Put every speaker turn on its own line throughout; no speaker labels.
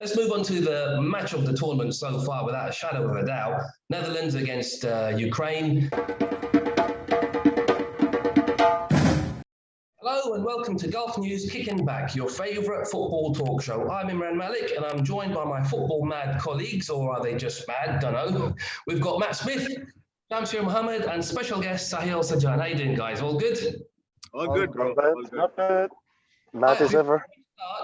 Let's move on to the match of the tournament so far, without a shadow of a doubt. Netherlands against Ukraine. Hello and welcome to Gulf News Kicking Back, your favourite football talk show. I'm Imran Malik and I'm joined by my football mad colleagues, or are they just mad? Don't know. We've got Matt Smith, Shamsir Mohammed, and special guest Sahil Sajan. How you doing, guys? All good?
All good, bro.
Not bad. Mad as ever.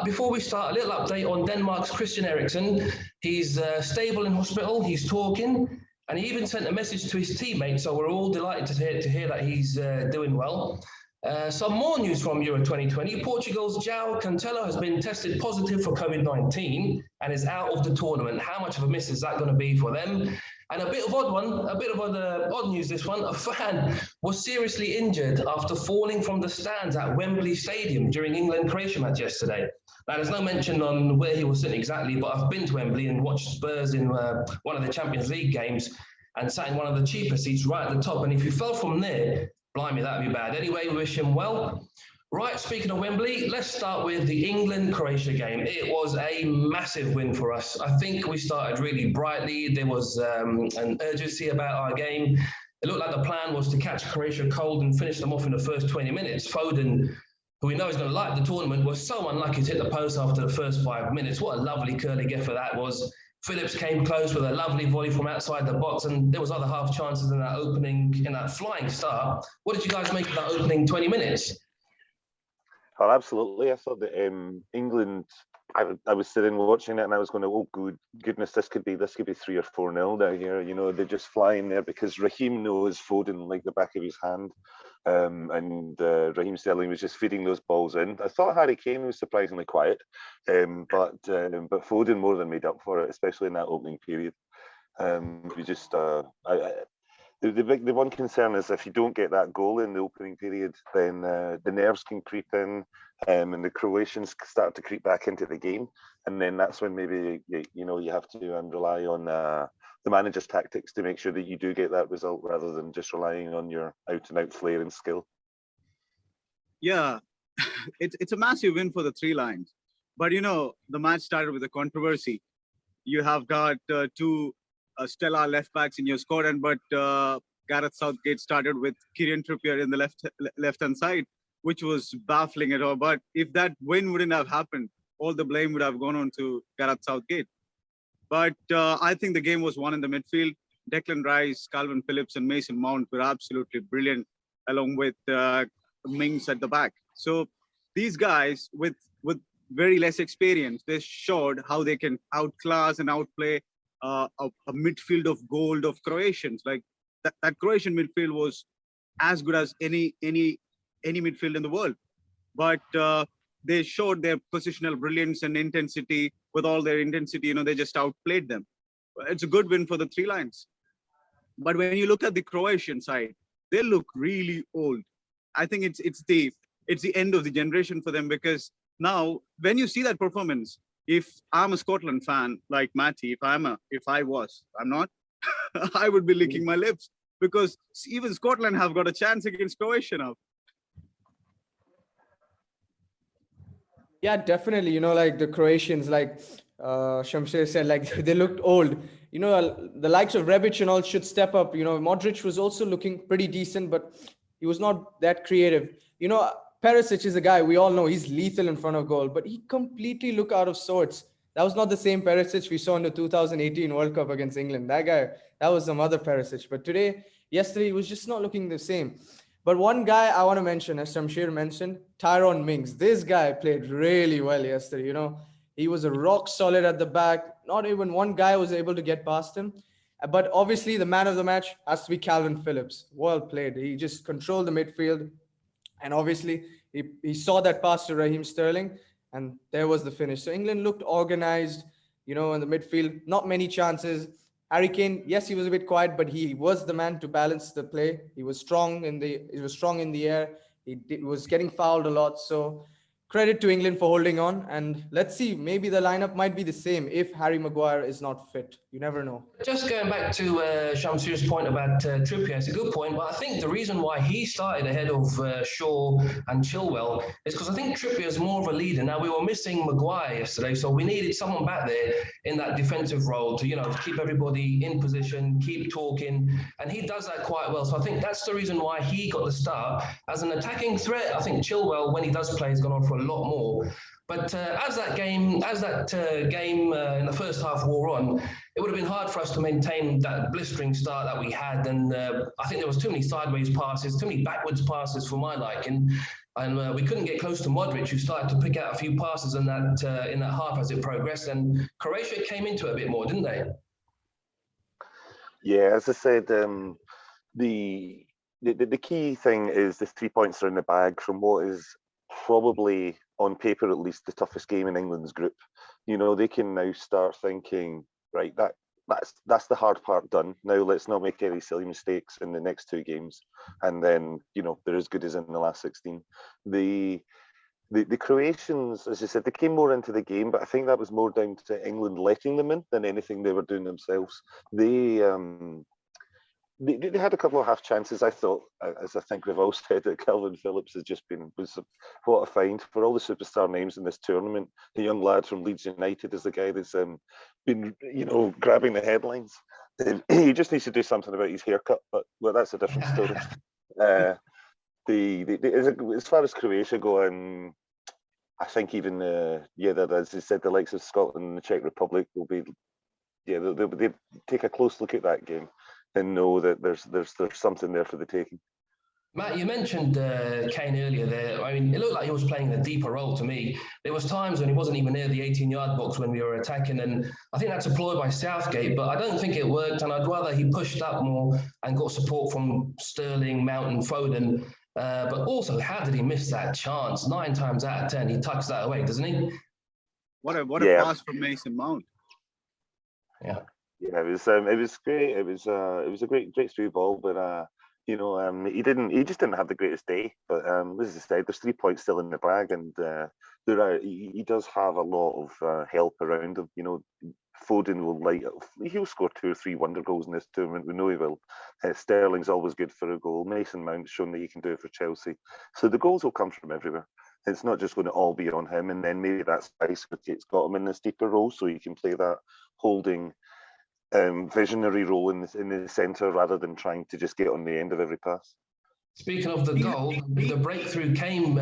Before we start, a little update on Denmark's Christian Eriksen. He's stable in hospital, he's talking, and he even sent a message to his teammates, so we're all delighted to hear that he's doing well. Some more news from Euro 2020. Portugal's João Cancelo has been tested positive for COVID-19 and is out of the tournament. How much of a miss is that going to be for them? And a bit of odd news this one. A fan was seriously injured after falling from the stands at Wembley Stadium during England-Croatia match yesterday. Now, there's no mention on where he was sitting exactly, but I've been to Wembley and watched Spurs in one of the Champions League games and sat in one of the cheaper seats right at the top. And if you fell from there, blimey, that'd be bad. Anyway, we wish him well. Right, speaking of Wembley, let's start with the England-Croatia game. It was a massive win for us. I think we started really brightly. There was an urgency about our game. It looked like the plan was to catch Croatia cold and finish them off in the first 20 minutes. Foden, who we know is going to like the tournament, was so unlucky to hit the post after the first 5 minutes. What a lovely curly gaffer that was. Phillips came close with a lovely volley from outside the box, and there was other half chances in that flying start. What did you guys make of that opening 20 minutes?
Oh, absolutely. I thought that England, I was sitting watching it and I was going, oh, goodness, this could be 3 or 4-0 down here. You know, they're just flying there because Raheem knows Foden like the back of his hand. And Raheem Sterling was just feeding those balls in. I thought Harry Kane was surprisingly quiet, but Foden more than made up for it, especially in that opening period. The one concern is if you don't get that goal in the opening period, then the nerves can creep in, and the Croatians start to creep back into the game, and then that's when maybe you have to rely on the manager's tactics to make sure that you do get that result rather than just relying on your out-and-out flair and skill.
Yeah, it's a massive win for the three lions, but the match started with a controversy. You have got two stellar left backs in your squad, but Gareth Southgate started with Kieran Trippier in the left hand side, which was baffling at all. But if that win wouldn't have happened, all the blame would have gone on to Gareth Southgate. But I think the game was won in the midfield. Declan Rice, Calvin Phillips, and Mason Mount were absolutely brilliant, along with Mings at the back. So these guys with very less experience, they showed how they can outclass and outplay a midfield of gold of Croatians. Like that Croatian midfield was as good as any midfield in the world. But they showed their positional brilliance and intensity. With all their intensity, they just outplayed them. It's a good win for the three lions. But when you look at the Croatian side, they look really old. I think it's the end of the generation for them, because now when you see that performance, if I'm a Scotland fan like Matty, I'm not, I would be licking my lips, because even Scotland have got a chance against Croatia now.
Yeah, definitely. Like the Croatians, like Shamsir said, like they looked old. The likes of Rebic and all should step up. Modric was also looking pretty decent, but he was not that creative. Perisic is a guy we all know he's lethal in front of goal, but he completely looked out of sorts. That was not the same Perisic we saw in the 2018 World Cup against England. That guy, that was some other Perisic. But yesterday, he was just not looking the same. But one guy I want to mention, as Shamsir mentioned, Tyrone Mings. This guy played really well yesterday. He was a rock solid at the back. Not even one guy was able to get past him. But obviously, the man of the match has to be Calvin Phillips. Well played. He just controlled the midfield. And obviously, he saw that pass to Raheem Sterling, and there was the finish. So England looked organized, in the midfield. Not many chances. Harry Kane, yes, he was a bit quiet, but he was the man to balance the play. He was strong in the air. He was getting fouled a lot. So credit to England for holding on. And let's see, maybe the lineup might be the same if Harry Maguire is not fit. You never know.
Just going back to Shamsir's point about Trippier, it's a good point, but I think the reason why he started ahead of Shaw and Chilwell is because I think Trippier is more of a leader. Now, we were missing Maguire yesterday, so we needed someone back there in that defensive role to, keep everybody in position, keep talking, and he does that quite well. So I think that's the reason why he got the start. As an attacking threat, I think Chilwell, when he does play, has gone on for a lot more. But as that game in the first half wore on, it would have been hard for us to maintain that blistering start that we had. And I think there was too many sideways passes, too many backwards passes for my liking. And we couldn't get close to Modric, who started to pick out a few passes in that half as it progressed. And Croatia came into it a bit more, didn't they?
Yeah, as I said, the key thing is the 3 points are in the bag from what is probably, on paper at least, the toughest game in England's group. They can now start thinking, right, that's the hard part done. Now let's not make any silly mistakes in the next two games, and then they're as good as in the last 16. The Croatians, as you said, they came more into the game, but I think that was more down to England letting them in than anything they were doing themselves. They had a couple of half chances. I thought, as I think we've all said, that Calvin Phillips was what a find for all the superstar names in this tournament. The young lad from Leeds United is the guy that's been, grabbing the headlines. He just needs to do something about his haircut, but that's a different story. As far as Croatia go, I think even as you said, the likes of Scotland and the Czech Republic will be, they'll take a close look at that game and know that there's something there for the taking.
Matt, you mentioned Kane earlier there. I mean, it looked like he was playing a deeper role to me. There was times when he wasn't even near the 18-yard box when we were attacking, and I think that's a ploy by Southgate, but I don't think it worked, and I'd rather he pushed up more and got support from Sterling, Mount and Foden. But also, how did he miss that chance? 9 times out of 10, he tucks that away, doesn't he?
What a pass from Mason Mount.
Yeah.
Yeah, it was great. It was a great through ball, but he just didn't have the greatest day. But as I said, there's 3 points still in the bag, and he does have a lot of help around him. Foden he'll score 2 or 3 wonder goals in this tournament. We know he will. Sterling's always good for a goal. Mason Mount's shown that he can do it for Chelsea. So the goals will come from everywhere. It's not just going to all be on him, and then maybe that's why Southgate's got him in this deeper role, so he can play that holding visionary role in the centre rather than trying to just get on the end of every pass.
Speaking of the goal, the breakthrough came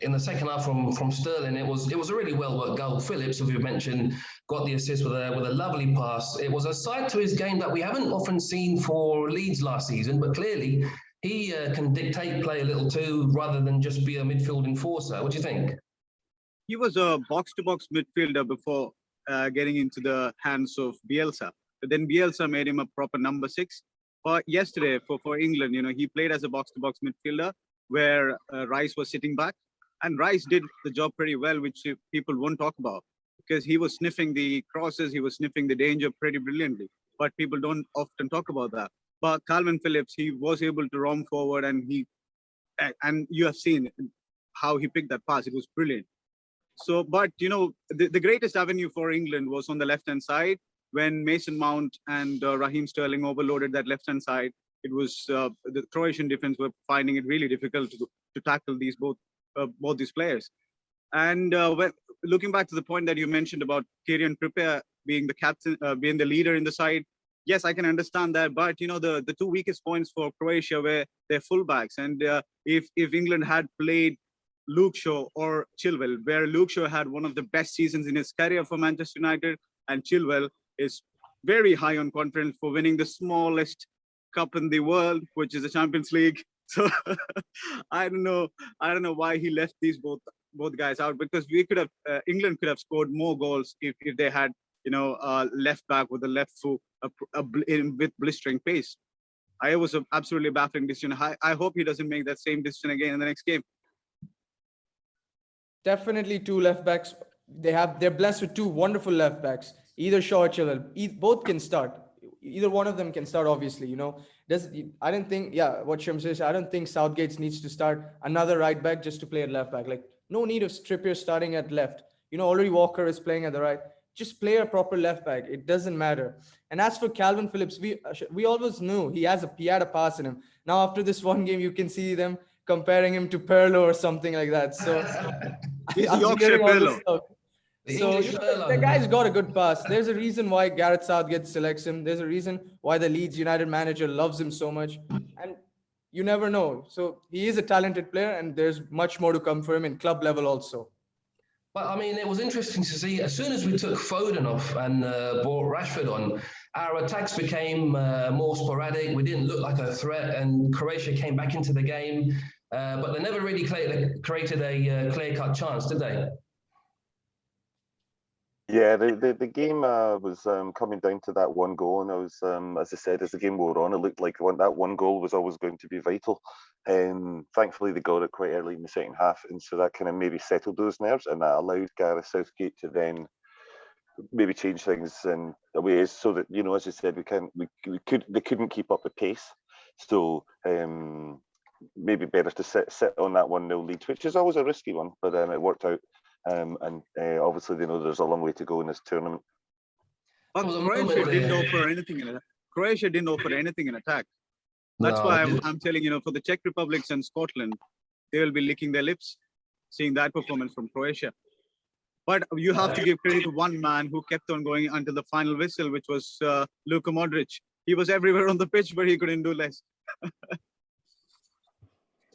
in the second half from Sterling. It was a really well worked goal. Phillips, as we mentioned, got the assist with a lovely pass. It was a side to his game that we haven't often seen for Leeds last season, but clearly he can dictate play a little too, rather than just be a midfield enforcer. What do you think? He
was a box-to-box midfielder before getting into the hands of Bielsa. But then Bielsa made him a proper number 6. But yesterday for England, he played as a box-to-box midfielder where Rice was sitting back. And Rice did the job pretty well, which people won't talk about, because he was sniffing the crosses, he was sniffing the danger pretty brilliantly. But people don't often talk about that. But Calvin Phillips, he was able to roam forward, and you have seen how he picked that pass. It was brilliant. So, but, the greatest avenue for England was on the left-hand side. When Mason Mount and Raheem Sterling overloaded that left-hand side, it was the Croatian defense were finding it really difficult to tackle both these players. And when looking back to the point that you mentioned about Kieran Trippier being the captain, being the leader in the side, yes, I can understand that. But the 2 weakest points for Croatia were their fullbacks, and if England had played Luke Shaw or Chilwell, where Luke Shaw had one of the best seasons in his career for Manchester United, and Chilwell is very high on confidence for winning the smallest cup in the world, which is the Champions League. So I don't know why he left these both guys out, because England could have scored more goals if they had left back with the left foot with blistering pace. It was an absolutely baffling decision. I hope he doesn't make that same decision again in the next game.
Definitely 2 left backs. They're blessed with 2 wonderful left backs. Either Shaw or Chilwell, both can start. Either one of them can start, obviously. I don't think, what Shams says, I don't think Southgate needs to start another right back just to play at left back. Like, No need of Trippier starting at left. Already Walker is playing at the right. Just play a proper left back. It doesn't matter. And as for Calvin Phillips, we always knew he had a pass in him. Now after this one game, you can see them comparing him to Perlo or something like that. So
He's the
I've been
Yorkshire
hearing all this
Pirlo.
stuff.
The
So
English
the
furlong.
guy's got a good pass. There's a reason why Gareth Southgate selects him. There's a reason why the Leeds United manager loves him so much. And you never know. So he is a talented player, and there's much more to come for him in club level also.
But I mean, it was interesting to see as soon as we took Foden off and brought Rashford on, our attacks became more sporadic. We didn't look like a threat, and Croatia came back into the game. But they never really created a clear-cut chance, did they?
Yeah, the game was coming down to that one goal, and I was, as I said, as the game wore on, it looked like that one goal was always going to be vital. Thankfully, they got it quite early in the second half, and so that kind of maybe settled those nerves, and that allowed Gareth Southgate to then maybe change things in ways so that, as you said, they couldn't keep up the pace. So maybe better to sit on that 1-0 lead, which is always a risky one, but it worked out. And obviously, they know there's a long way to go in this tournament.
But Croatia didn't offer anything in attack. Croatia didn't offer anything in attack. That's why I'm telling for the Czech Republic and Scotland, they will be licking their lips seeing that performance from Croatia. But you have to give credit to one man who kept on going until the final whistle, which was Luka Modric. He was everywhere on the pitch, but he couldn't do less.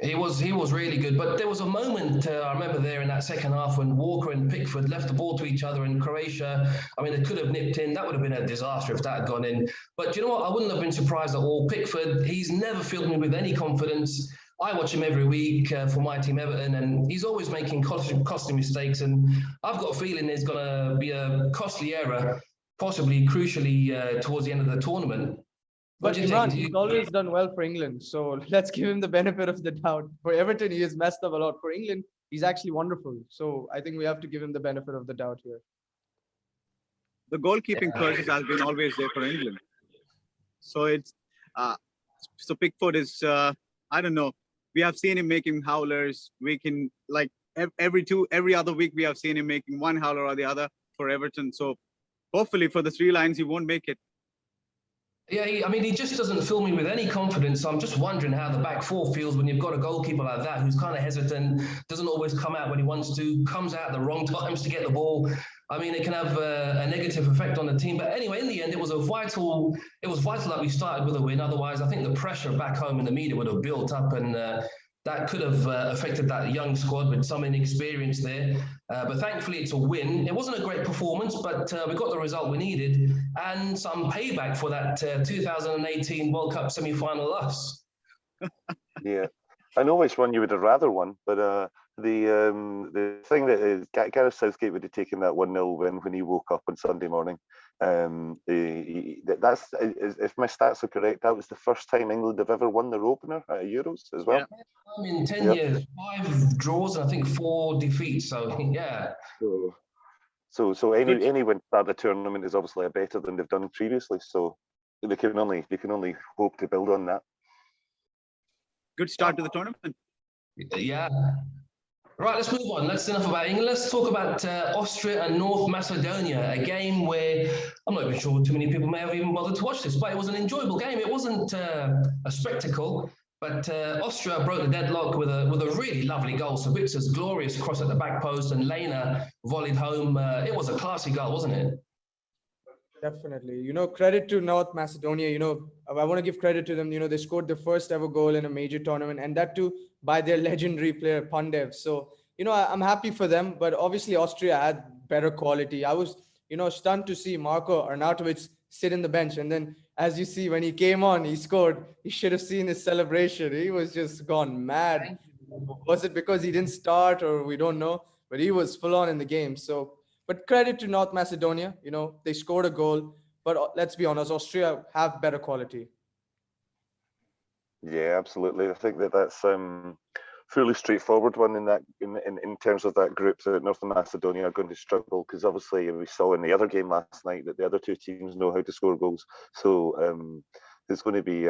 He was really good, but there was a moment I remember there in that second half when Walker and Pickford left the ball to each other, and Croatia, I mean, they could have nipped in. That would have been a disaster if that had gone in. But you know what? I wouldn't have been surprised at all. Pickford, he's never filled me with any confidence. I watch him every week for my team Everton, and he's always making costly mistakes. And I've got a feeling there's going to be a costly error, possibly crucially towards the end of the tournament.
But Imran, he's always done well for England. So let's give him the benefit of the doubt. For Everton, he has messed up a lot. For England, he's actually wonderful. So I think we have to give him the benefit of the doubt here.
The goalkeeping process has been always there for England. So it's so Pickford is I don't know. We have seen him making howlers. We can every other week we have seen him making one howler or the other for Everton. So hopefully for the 3 lines he won't make it.
Yeah, he just doesn't fill me with any confidence. So I'm just wondering how the back four feels when you've got a goalkeeper like that who's kind of hesitant, doesn't always come out when he wants to, comes out at the wrong times to get the ball. I mean, it can have a negative effect on the team. But anyway, in the end, it was vital that we started with a win. Otherwise, I think the pressure back home in the media would have built up, and that could have affected that young squad with some inexperience there. But thankfully, it's a win. It wasn't a great performance, but we got the result we needed and some payback for that 2018 World Cup semi-final loss.
Yeah, I know which one you would have rather won, but the thing that is, Gareth Southgate would have taken that 1-0 win when he woke up on Sunday morning. That's, if my stats are correct, that was the first time England have ever won their opener at Euros as well.
Yeah. I mean, 10 years, 5 draws and I think 4 defeats. So yeah.
So any win at the tournament is obviously better than they've done previously. So they can only hope to build on that.
Good start to the tournament.
Yeah. Right, let's move on. That's enough about England. Let's talk about Austria and North Macedonia, a game where I'm not even sure too many people may have even bothered to watch this, but it was an enjoyable game. It wasn't a spectacle, but Austria broke the deadlock with a really lovely goal. Sabitza's glorious cross at the back post, and Lena volleyed home. It was a classy goal, wasn't it?
Definitely. Credit to North Macedonia. I want to give credit to them. They scored their first ever goal in a major tournament, and that too by their legendary player Pandev. So, I'm happy for them, but obviously Austria had better quality. I was, stunned to see Marko Arnautovic sit in the bench. And then as you see, when he came on, he scored. You should have seen his celebration. He was just gone mad. Was it because he didn't start, or we don't know, but he was full on in the game. So, but credit to North Macedonia, they scored a goal, but let's be honest, Austria have better quality.
Yeah, absolutely. I think that's fairly straightforward one in terms of that group. That North Macedonia are going to struggle because obviously we saw in the other game last night that the other two teams know how to score goals. So there's going to be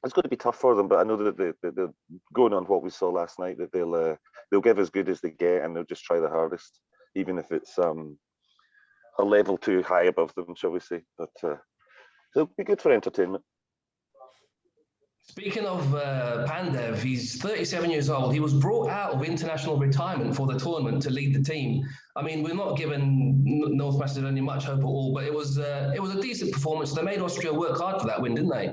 it's going to be tough for them, but I know that they're going on what we saw last night, that they'll give as good as they get, and they'll just try the hardest, even if it's a level too high above them, shall we say. But it'll be good for entertainment.
Speaking of Pandev, he's 37 years old. He was brought out of international retirement for the tournament to lead the team. I mean, we're not giving North Macedonia much hope at all, but it was a decent performance. They made Austria work hard for that win, didn't they?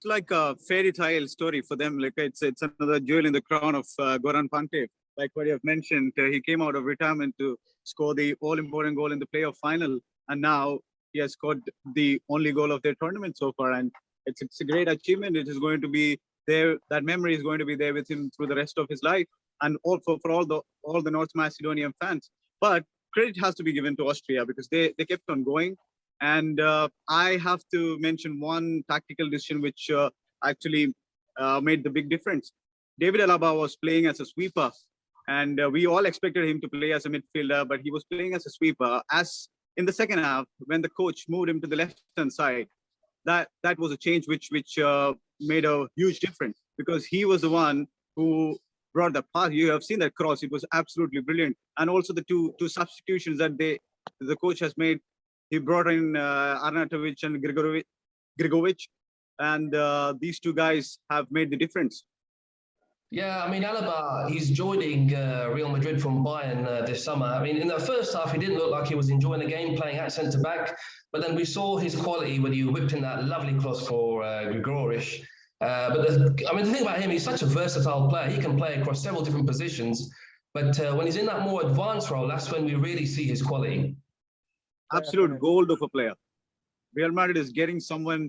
It's like a fairy tale story for them. Like it's another jewel in the crown of Goran Pandev. Like what you have mentioned, he came out of retirement to score the all-important goal in the playoff final, and now he has scored the only goal of their tournament so far. And it's a great achievement. It is going to be there. That memory is going to be there with him through the rest of his life, and also for all the North Macedonian fans. But credit has to be given to Austria because they kept on going. And I have to mention one tactical decision which actually made the big difference. David Alaba was playing as a sweeper, and we all expected him to play as a midfielder, but he was playing as a sweeper. As in the second half, when the coach moved him to the left-hand side, that was a change which made a huge difference because he was the one who brought the pass. You have seen that cross; it was absolutely brilliant. And also the two substitutions that the coach has made. He brought in Arnautovic and Grigovic, and these two guys have made the difference.
Yeah, I mean, Alaba, he's joining Real Madrid from Bayern this summer. I mean, in the first half, he didn't look like he was enjoying the game playing at centre-back, but then we saw his quality when he whipped in that lovely cross for Grigoric. The thing about him, he's such a versatile player. He can play across several different positions, but when he's in that more advanced role, that's when we really see his quality.
Absolute gold of a player. Real Madrid is getting someone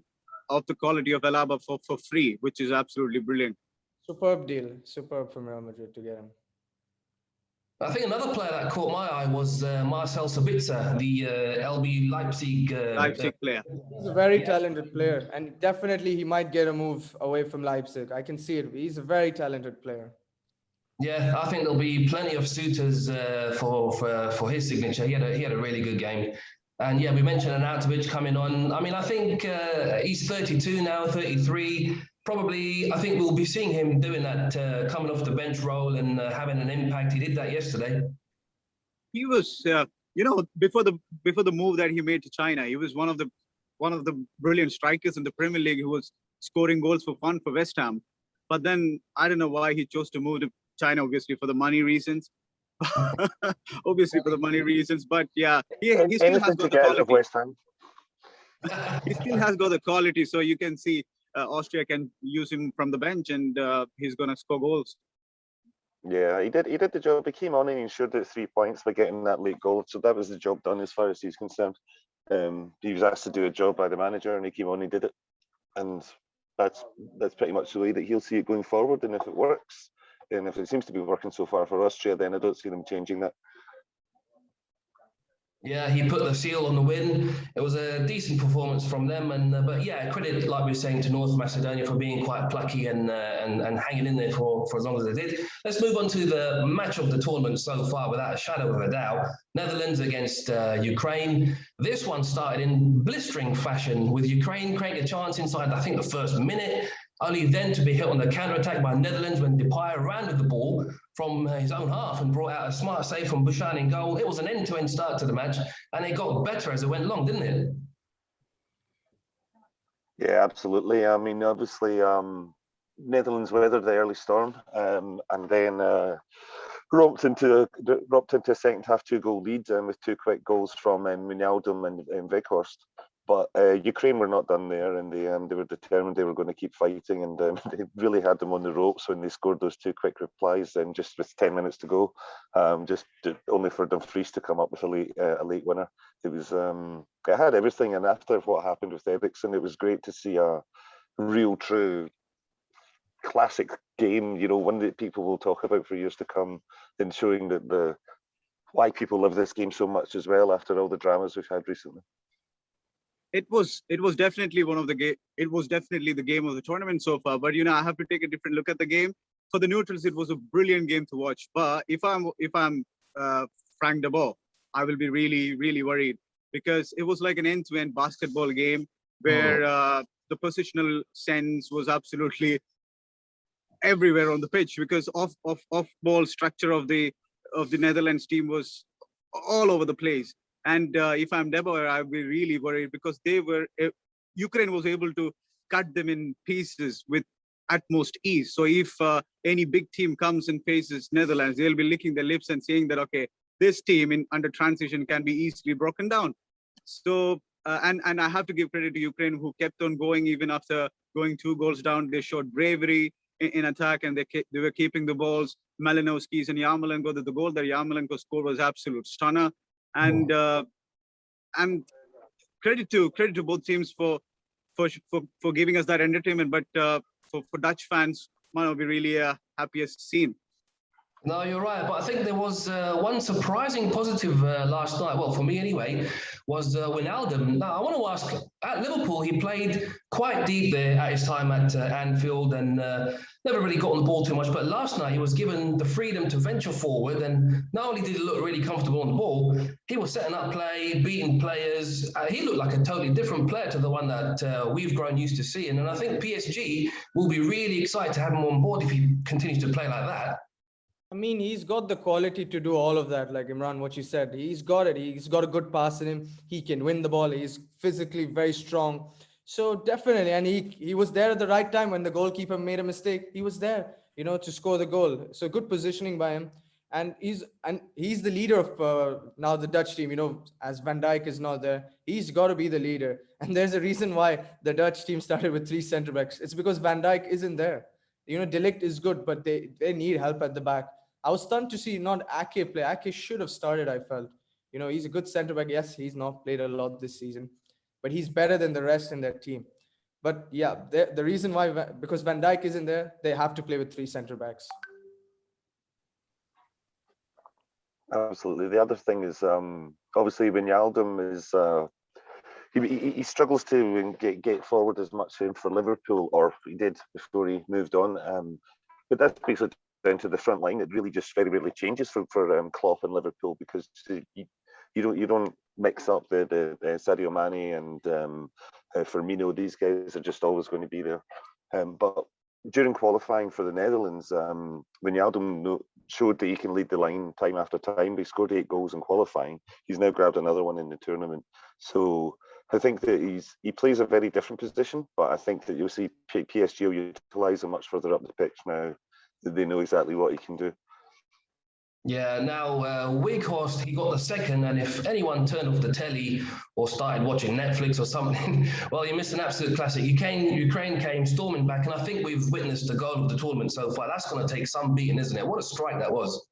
of the quality of Alaba for free, which is absolutely brilliant.
Superb deal. Superb from Real Madrid to get him.
I think another player that caught my eye was Marcel Sabitzer, the LB Leipzig
player.
He's a very talented player, and definitely he might get a move away from Leipzig. I can see it. He's a very talented player.
Yeah, I think there'll be plenty of suitors for his signature. He had a really good game. And yeah, we mentioned Arnautovic coming on. I mean, I think he's 32 now, 33. Probably, I think we'll be seeing him doing that coming off the bench role and having an impact. He did that yesterday.
He was, before the move that he made to China, he was one of the brilliant strikers in the Premier League who was scoring goals for fun for West Ham. But then I don't know why he chose to move to China, obviously for the money reasons. But yeah, he still has got the quality. He still has got the quality, so you can see Austria can use him from the bench, and he's going to score goals.
Yeah, he did the job. He came on and he ensured that 3 points by getting that late goal. So that was the job done as far as he's concerned. He was asked to do a job by the manager, and he came on and did it. And that's pretty much the way that he'll see it going forward. And if it works, and if it seems to be working so far for Austria, then I don't see them changing that.
Yeah, he put the seal on the win. It was a decent performance from them, but yeah, credit, like we were saying, to North Macedonia for being quite plucky and hanging in there for as long as they did. Let's move on to the match of the tournament so far, without a shadow of a doubt. Netherlands against Ukraine. This one started in blistering fashion with Ukraine creating a chance inside, I think, the first minute, only then to be hit on the counter-attack by Netherlands when Depay rounded the ball from his own half and brought out a smart save from Bouchan in goal. It was an end-to-end start to the match, and it got better as it went along, didn't it?
Yeah, absolutely. I mean, obviously, Netherlands weathered the early storm and then romped into a second half 2-goal lead with 2 quick goals from Wijnaldum and Weghorst. But Ukraine were not done there, and they were determined they were going to keep fighting, and they really had them on the ropes when they scored those 2 quick replies, and just with 10 minutes to go, only for Dumfries to come up with a late winner. It was it had everything, and after what happened with Eriksen, it was great to see a real, true, classic game. You know, one that people will talk about for years to come, and showing that why people love this game so much as well after all the dramas we've had recently.
It was definitely it was definitely the game of the tournament so far. But I have to take a different look at the game. For the neutrals, it was a brilliant game to watch. But if I'm Frank de Boer, I will be really, really worried, because it was like an end-to-end basketball game where the positional sense was absolutely everywhere on the pitch, because off ball structure of the Netherlands team was all over the place. And if I'm Deborah, I'd be really worried, because Ukraine was able to cut them in pieces with utmost ease. So if any big team comes and faces Netherlands, they'll be licking their lips and saying that, okay, this team under transition can be easily broken down. So and I have to give credit to Ukraine, who kept on going even after going 2 goals down. They showed bravery in attack, and they were keeping the balls. Malinowski's and Yarmolenko, the goal that Yarmolenko scored was absolute stunner. And credit to both teams for giving us that entertainment. But for Dutch fans, might not be really happiest scene.
No, you're right. But I think there was one surprising positive last night. Well, for me anyway, was Wijnaldum. Now, I want to ask, at Liverpool, he played quite deep there at his time at Anfield and never really got on the ball too much. But last night, he was given the freedom to venture forward. And not only did he look really comfortable on the ball, he was setting up play, beating players. He looked like a totally different player to the one that we've grown used to seeing. And I think PSG will be really excited to have him on board if he continues to play like that.
I mean, he's got the quality to do all of that, like Imran, what you said. He's got it. He's got a good pass in him. He can win the ball. He's physically very strong. So definitely, and he was there at the right time when the goalkeeper made a mistake. He was there, to score the goal. So good positioning by him. And he's the leader of now the Dutch team, as Van Dijk is not there. He's got to be the leader. And there's a reason why the Dutch team started with 3 centre backs. It's because Van Dijk isn't there. De Ligt is good, but they need help at the back. I was stunned to see not Ake play. Ake should have started, I felt. He's a good centre back. Yes, he's not played a lot this season, but he's better than the rest in their team. But yeah, the reason why, because Van Dijk isn't there, they have to play with 3 centre backs.
Absolutely. The other thing is, obviously, Wijnaldum is he struggles to get forward as much for Liverpool, or he did before he moved on. But that's basically down to the front line. It really just very rarely changes for Klopp and Liverpool, because you don't mix up the Sadio Mane and Firmino. These guys are just always going to be there. But during qualifying for the Netherlands, Wijnaldum showed that he can lead the line time after time. He scored 8 goals in qualifying. He's now grabbed another one in the tournament. So I think that he plays a very different position, but I think that you'll see PSG will utilise him much further up the pitch now that they know exactly what he can do.
Yeah, now Weghorst, he got the second, and if anyone turned off the telly or started watching Netflix or something, well, you missed an absolute classic. Ukraine came storming back, and I think we've witnessed the goal of the tournament so far. That's going to take some beating, isn't it? What a strike that was.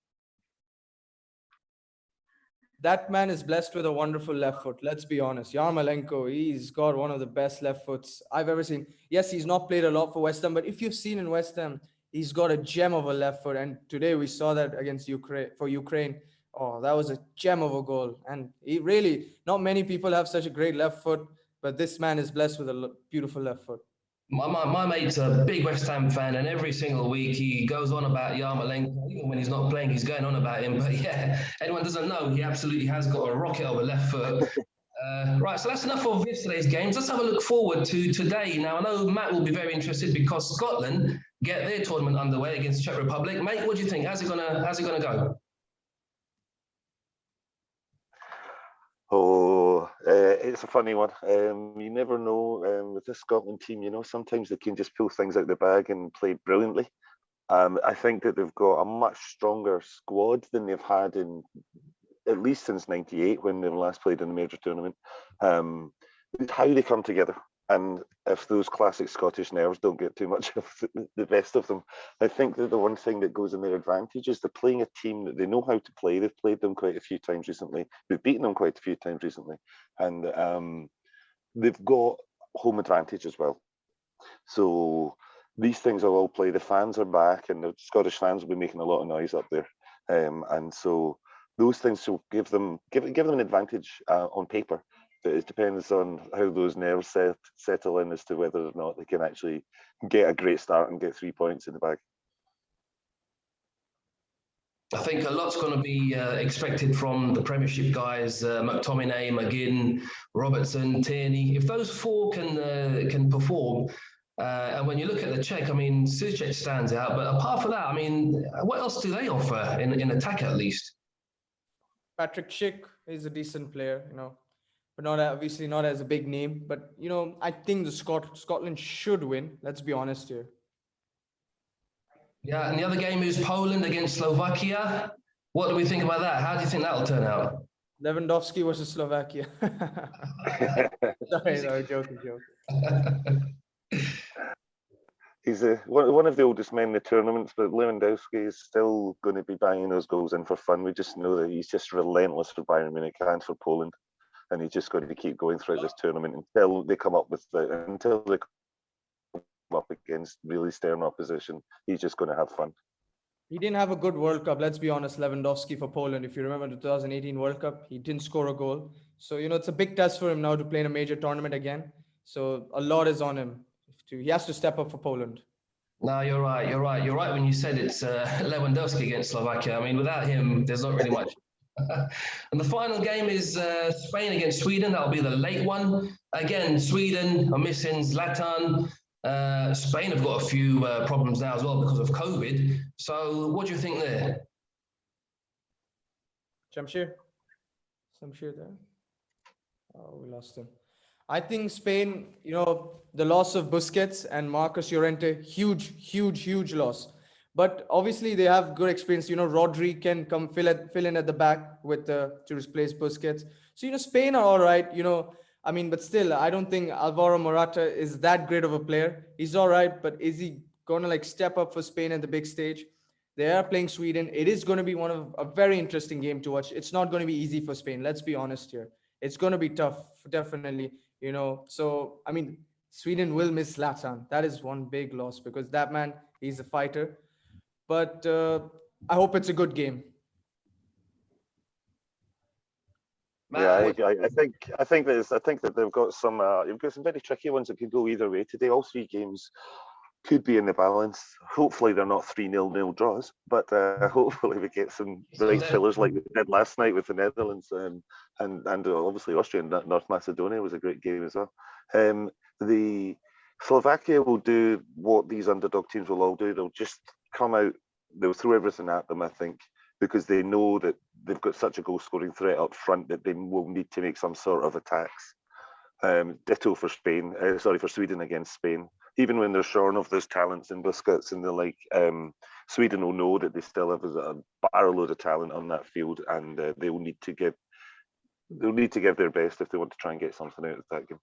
That man is blessed with a wonderful left foot. Let's be honest. Yarmolenko, he's got one of the best left foots I've ever seen. Yes, he's not played a lot for West Ham, but if you've seen in West Ham, he's got a gem of a left foot. And today we saw that against Ukraine. Oh, that was a gem of a goal. And he really, not many people have such a great left foot, but this man is blessed with a beautiful left foot.
My mate's a big West Ham fan, and every single week he goes on about Yarmolenko. Even when he's not playing, he's going on about him. But yeah, anyone doesn't know, he absolutely has got a rocket of a left foot. Right, so that's enough of yesterday's games. Let's have a look forward to today. Now, I know Matt will be very interested because Scotland get their tournament underway against Czech Republic. Mate, what do you think? How's it gonna go?
Oh, it's a funny one. You never know with this Scotland team. Sometimes they can just pull things out of the bag and play brilliantly. I think that they've got a much stronger squad than they've had in at least since '98 when they last played in the major tournament. It's how they come together, and if those classic Scottish nerves don't get too much of the best of them, I think that the one thing that goes in their advantage is they're playing a team that they know how to play. They've played them quite a few times recently. They've beaten them quite a few times recently, and they've got home advantage as well. So these things will all play. The fans are back, and the Scottish fans will be making a lot of noise up there, and so those things will give them an advantage on paper. But it depends on how those nerves settle in as to whether or not they can actually get a great start and get 3 points in the bag.
I think a lot's going to be expected from the Premiership guys: McTominay, McGinn, Robertson, Tierney. If those four can perform, and when you look at the Czech, I mean, Souček stands out. But apart from that, I mean, what else do they offer in attack at least?
Patrick Schick is a decent player, but not obviously not as a big name. But I think the Scotland should win. Let's be honest here.
Yeah, and the other game is Poland against Slovakia. What do we think about that? How do you think that'll turn out?
Lewandowski versus Slovakia. Sorry, joking.
He's one of the oldest men in the tournaments, but Lewandowski is still going to be banging those goals in for fun. We just know that he's just relentless for Bayern Munich and for Poland, and he's just going to keep going throughout this tournament until they come up against really stern opposition. He's just going to have fun.
He didn't have a good World Cup. Let's be honest, Lewandowski for Poland. If you remember the 2018 World Cup, he didn't score a goal. So, it's a big test for him now to play in a major tournament again. So a lot is on him. He has to step up for Poland.
No, you're right. You're right when you said it's Lewandowski against Slovakia. I mean, without him, there's not really much. And the final game is Spain against Sweden. That'll be the late one. Again, Sweden are missing Zlatan. Spain have got a few problems now as well because of COVID. So what do you think there?
Shamshir there? Oh, we lost him. I think Spain, the loss of Busquets and Marcos Llorente, huge loss. But obviously they have good experience. Rodri can come fill in at the back to replace Busquets. So, Spain are all right, but still, I don't think Alvaro Morata is that great of a player. He's all right, but is he going to step up for Spain at the big stage? They are playing Sweden. It is going to be a very interesting game to watch. It's not going to be easy for Spain. Let's be honest here. It's going to be tough, definitely, So, Sweden will miss Zlatan. That is one big loss because that man, he's a fighter. But I hope it's a good game.
Yeah, I think that they've got some you've got some very tricky ones that could go either way today. All three games could be in the balance. Hopefully they're not 3-0 draws, but hopefully we get some nice fillers like we did last night with the Netherlands and obviously Austria and North Macedonia was a great game as well. The Slovakia will do what these underdog teams will all do. They'll just come out, they'll throw everything at them, I think, because they know that they've got such a goal-scoring threat up front that they will need to make some sort of attacks. Ditto for Sweden against Spain. Even when they're shorn of those talents in Busquets and the like, Sweden will know that they still have a barrel load of talent on that field, and they'll need to give their best if they want to try and get something out of that game.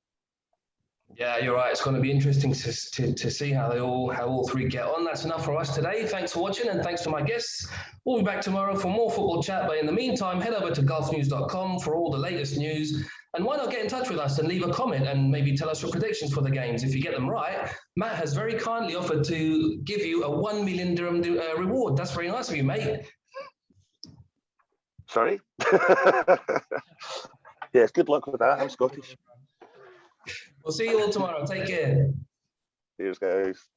Yeah, you're right. It's going to be interesting to see how all three get on. That's enough for us today. Thanks for watching and thanks to my guests. We'll be back tomorrow for more football chat. But in the meantime, head over to gulfnews.com for all the latest news. And why not get in touch with us and leave a comment and maybe tell us your predictions for the games. If you get them right, Matt has very kindly offered to give you a 1 million dirham reward. That's very nice of you, mate.
Sorry? Yes, good luck with that. I'm Scottish.
We'll see you all tomorrow. Take care.
Cheers, guys.